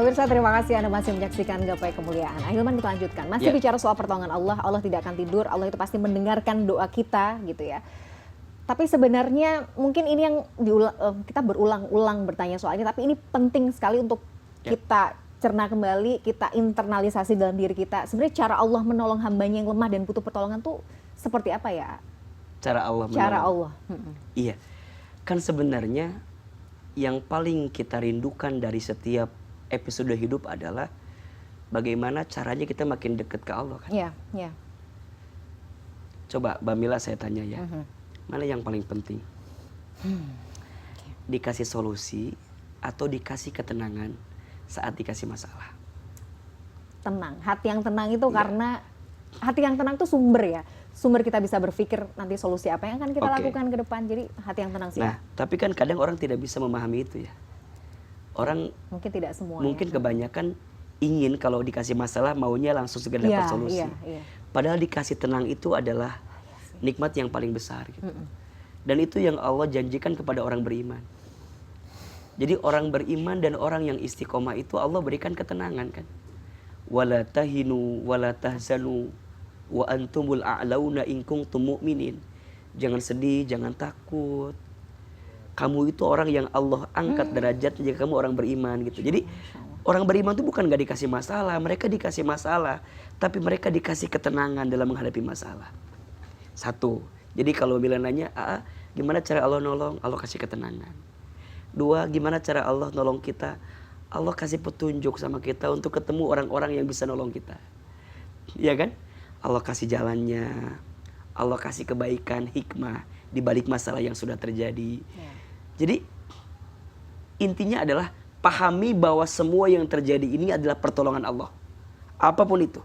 Pemirsa, terima kasih Anda masih menyaksikan Gapai Kemuliaan. Ahilman, kita lanjutkan. Masih bicara soal pertolongan Allah. Allah tidak akan tidur. Allah itu pasti mendengarkan doa kita gitu ya. Tapi sebenarnya mungkin ini yang kita berulang-ulang bertanya soal ini. Tapi ini penting sekali untuk kita cerna kembali, kita internalisasi dalam diri kita. Sebenarnya cara Allah menolong hambanya yang lemah dan butuh pertolongan tuh seperti apa ya? Cara Allah menolong. Cara Allah. Iya. Kan sebenarnya yang paling kita rindukan dari setiap episode hidup adalah bagaimana caranya kita makin dekat ke Allah kan. Iya, iya. Coba Mbak Mila saya tanya ya. Mana yang paling penting? Dikasih solusi atau dikasih ketenangan saat dikasih masalah? Tenang. Hati yang tenang itu karena hati yang tenang itu sumber ya. Sumber kita bisa berpikir nanti solusi apa yang akan kita lakukan ke depan. Jadi hati yang tenang sih. Nah, tapi kan kadang orang tidak bisa memahami itu ya. Orang mungkin tidak semua. Mungkin kebanyakan ingin kalau dikasih masalah maunya langsung segera dapat solusi. Padahal dikasih tenang itu adalah nikmat yang paling besar gitu. Dan itu yang Allah janjikan kepada orang beriman. Jadi orang beriman dan orang yang istiqomah itu Allah berikan ketenangan kan. Wala tahinu wala tahzanu wa antumul a'launa in kuntum mu'minin. Jangan sedih, jangan takut. Kamu itu orang yang Allah angkat derajatnya jika kamu orang beriman gitu. Jadi orang beriman itu bukan gak dikasih masalah, mereka dikasih masalah, tapi mereka dikasih ketenangan dalam menghadapi masalah. Satu, jadi kalau bila nanya, gimana cara Allah nolong? Allah kasih ketenangan. Dua, gimana cara Allah nolong kita? Allah kasih petunjuk sama kita untuk ketemu orang-orang yang bisa nolong kita. Iya kan? Allah kasih jalannya, Allah kasih kebaikan, hikmah di balik masalah yang sudah terjadi. Jadi intinya adalah pahami bahwa semua yang terjadi ini adalah pertolongan Allah. Apapun itu.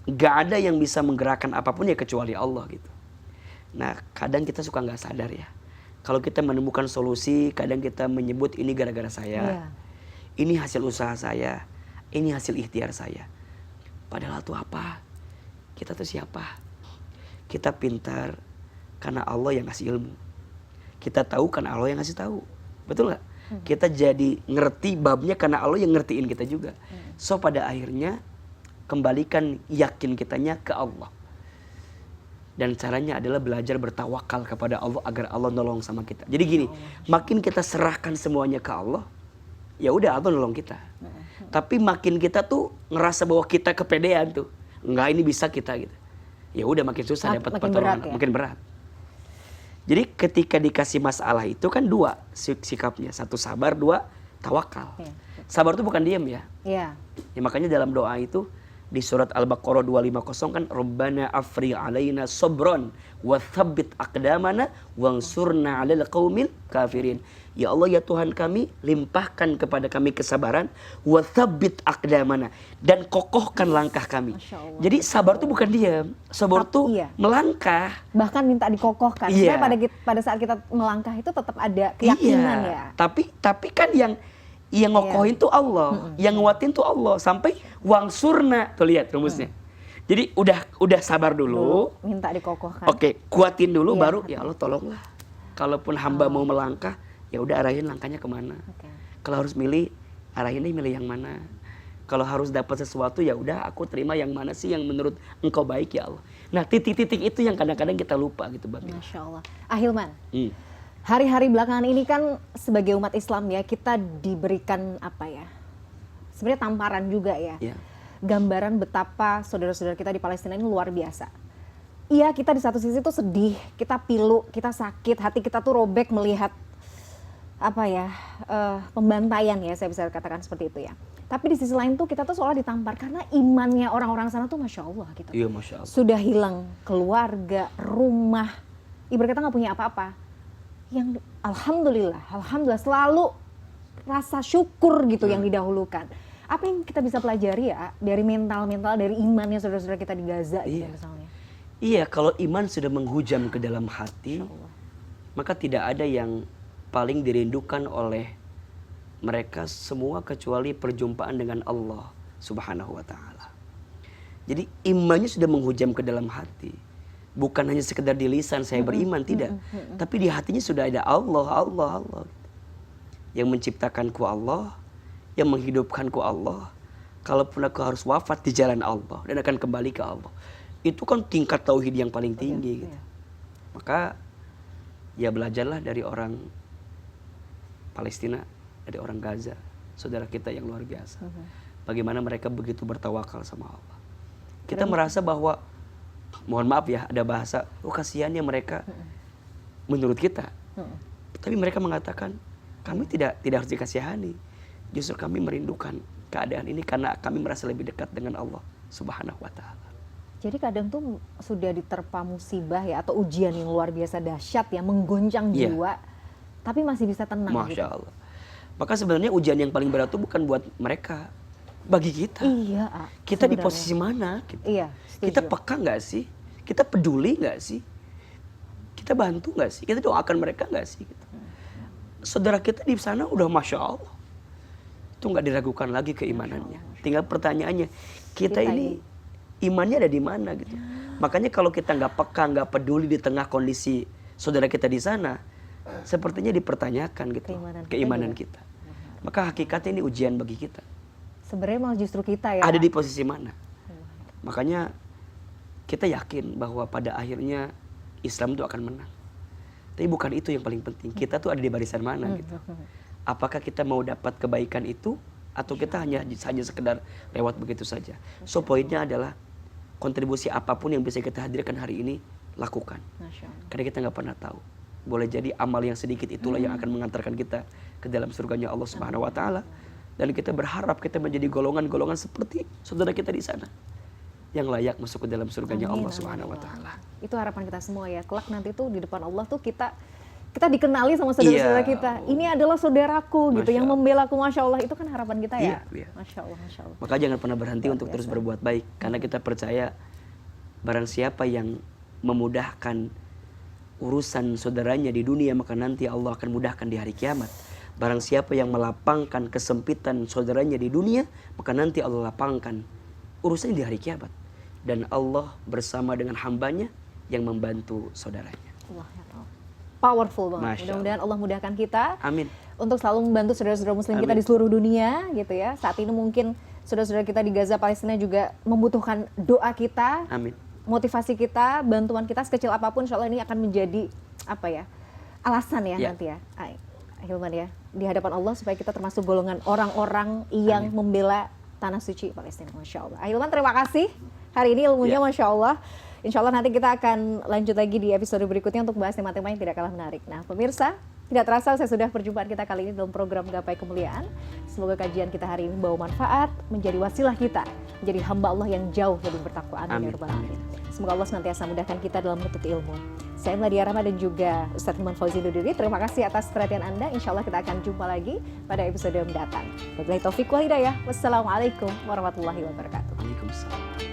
Gak ada yang bisa menggerakkan apapun ya kecuali Allah gitu. Nah kadang kita suka gak sadar ya. Kalau kita menemukan solusi, kadang kita menyebut ini gara-gara saya. Ini hasil usaha saya. Ini hasil ikhtiar saya. Padahal itu apa? Kita tuh siapa? Kita pintar karena Allah yang ngasih ilmu. Kita tahu karena Allah yang ngasih tahu. Betul gak? Kita jadi ngerti babnya karena Allah yang ngertiin kita juga. So pada akhirnya kembalikan yakin kitanya ke Allah. Dan caranya adalah belajar bertawakal kepada Allah agar Allah nolong sama kita. Jadi gini, makin kita serahkan semuanya ke Allah, ya udah Allah nolong kita. Tapi makin kita tuh ngerasa bahwa kita kepedean tuh, enggak ini bisa kita gitu. Ya udah makin susah dapat pertolongan, makin berat. Jadi ketika dikasih masalah itu kan dua sikapnya. Satu sabar, dua tawakal. Sabar itu bukan diam ya. Ya makanya dalam doa itu di surat Al-Baqarah 250 kan Rabbana afri alaina sabran wa thabbit aqdamana wansurna 'alal qaumil kafirin. Ya Allah ya Tuhan kami, limpahkan kepada kami kesabaran, wa thabbit aqdamana, dan kokohkan langkah kami. Jadi sabar itu bukan diam, sabar itu melangkah. Bahkan minta dikokohkan. Pada saat kita melangkah itu tetap ada keyakinan ya. Tapi kan yang ngokohin tuh Allah, yang nguatin tuh Allah sampai wangsurna. Tuh lihat rumusnya. Jadi udah sabar dulu, minta dikokohkan. Oke, kuatin dulu baru ya Allah tolonglah. Kalaupun hamba mau melangkah, ya udah arahin langkahnya kemana. Kalau harus milih, arahinnya milih yang mana. Kalau harus dapat sesuatu ya udah aku terima yang mana sih yang menurut engkau baik ya Allah. Nah titik-titik itu yang kadang-kadang kita lupa gitu Mbak. Masya Allah. Ahilman. Hari-hari belakangan ini kan sebagai umat Islam ya kita diberikan apa ya, sebenarnya tamparan juga ya, gambaran betapa saudara-saudara kita di Palestina ini luar biasa. Iya kita di satu sisi tuh sedih, kita pilu, kita sakit, hati kita tuh robek melihat apa ya, pembantaian ya saya bisa katakan seperti itu ya. Tapi di sisi lain tuh kita tuh seolah ditampar karena imannya orang-orang sana tuh Masya Allah gitu. Iya Masya Allah. Sudah hilang keluarga, rumah, ibarat kata nggak punya apa-apa. Yang alhamdulillah selalu rasa syukur gitu yang didahulukan. Apa yang kita bisa pelajari ya dari mental dari imannya saudara-saudara kita di Gaza gitu misalnya. Iya, kalau iman sudah menghujam ke dalam hati, maka tidak ada yang paling dirindukan oleh mereka semua kecuali perjumpaan dengan Allah Subhanahu wa taala. Jadi imannya sudah menghujam ke dalam hati. Bukan hanya sekedar di lisan saya beriman, tidak. Tapi di hatinya sudah ada Allah. Yang menciptakanku Allah, yang menghidupkanku Allah. Kalaupun aku harus wafat di jalan Allah dan akan kembali ke Allah. Itu kan tingkat tauhid yang paling tinggi gitu. Maka ya belajarlah dari orang Palestina, dari orang Gaza, saudara kita yang luar biasa. Bagaimana mereka begitu bertawakal sama Allah. Kita merasa bahwa, mohon maaf ya, ada bahasa, kasihannya mereka menurut kita. Tapi mereka mengatakan, kami tidak harus dikasihani. Justru kami merindukan keadaan ini karena kami merasa lebih dekat dengan Allah Subhanahu wa ta'ala. Jadi kadang tuh sudah diterpa musibah ya, atau ujian yang luar biasa dahsyat ya, menggoncang jiwa, tapi masih bisa tenang. Masya Allah. Maka sebenarnya ujian yang paling berat itu bukan buat mereka, bagi kita. Iya, kita sebenarnya di posisi mana? Gitu. Iya, kita peka nggak sih? Kita peduli nggak sih? Kita bantu nggak sih? Kita doakan mereka nggak sih? Gitu. Saudara kita di sana udah Masya Allah, itu nggak diragukan lagi keimanannya. Tinggal pertanyaannya, kita ini imannya ada di mana gitu. Makanya kalau kita nggak peka, nggak peduli di tengah kondisi saudara kita di sana, sepertinya dipertanyakan gitu keimanan kita. Maka hakikatnya ini ujian bagi kita. Sebenarnya malah justru kita ya. Ada di posisi mana? Makanya kita yakin bahwa pada akhirnya Islam itu akan menang. Tapi bukan itu yang paling penting. Kita tuh ada di barisan mana gitu. Apakah kita mau dapat kebaikan itu atau kita hanya sekedar lewat begitu saja. So poinnya adalah kontribusi apapun yang bisa kita hadirkan hari ini, lakukan. Karena kita nggak pernah tahu. Boleh jadi amal yang sedikit itulah yang akan mengantarkan kita ke dalam surganya Allah Subhanahu wa ta'ala. Dan kita berharap kita menjadi golongan-golongan seperti saudara kita di sana yang layak masuk ke dalam surganya Allah Subhanahu wa ta'ala. Itu harapan kita semua ya. Kelak nanti tuh di depan Allah tuh kita dikenali sama saudara-saudara kita. Ini adalah saudaraku gitu yang membela aku, Masya Allah. Itu kan harapan kita ya. Masya Allah, Masya Allah. Maka jangan pernah berhenti untuk terus berbuat baik. Karena kita percaya barang siapa yang memudahkan urusan saudaranya di dunia, maka nanti Allah akan mudahkan di hari kiamat. Barang siapa yang melapangkan kesempitan saudaranya di dunia, maka nanti Allah lapangkan urusannya di hari kiamat. Dan Allah bersama dengan hambanya yang membantu saudaranya. Allah ya Allah. Powerful banget. Mudah-mudahan Allah mudahkan kita. Amin. Untuk selalu membantu saudara-saudara muslim kita di seluruh dunia gitu ya. Saat ini mungkin saudara-saudara kita di Gaza, Palestina juga membutuhkan doa kita. Amin. Motivasi kita, bantuan kita sekecil apapun, insya Allah ini akan menjadi alasan ya nanti ya. Hilman ya, di hadapan Allah supaya kita termasuk golongan orang-orang yang membela tanah suci Palestina. Masya Allah. Hilman, terima kasih. Hari ini ilmunya Masya Allah. Insya Allah nanti kita akan lanjut lagi di episode berikutnya untuk bahas tema-tema yang tidak kalah menarik. Nah pemirsa, tidak terasa saya sudah perjumpaan kita kali ini dalam program Gapai Kemuliaan. Semoga kajian kita hari ini membawa manfaat, menjadi wasilah kita, menjadi hamba Allah yang jauh lebih bertakwa. Amin ya rabbal alamin. Semoga Allah senantiasa mudahkan kita dalam menuntut ilmu. Saya Mladia Rahma dan juga Ustaz Hilman Fauzi Undur diri. Terima kasih atas perhatian Anda. Insya Allah kita akan jumpa lagi pada episode mendatang. Wabillahi taufiq wal hidayah. Wassalamualaikum warahmatullahi wabarakatuh. Waalaikumsalam.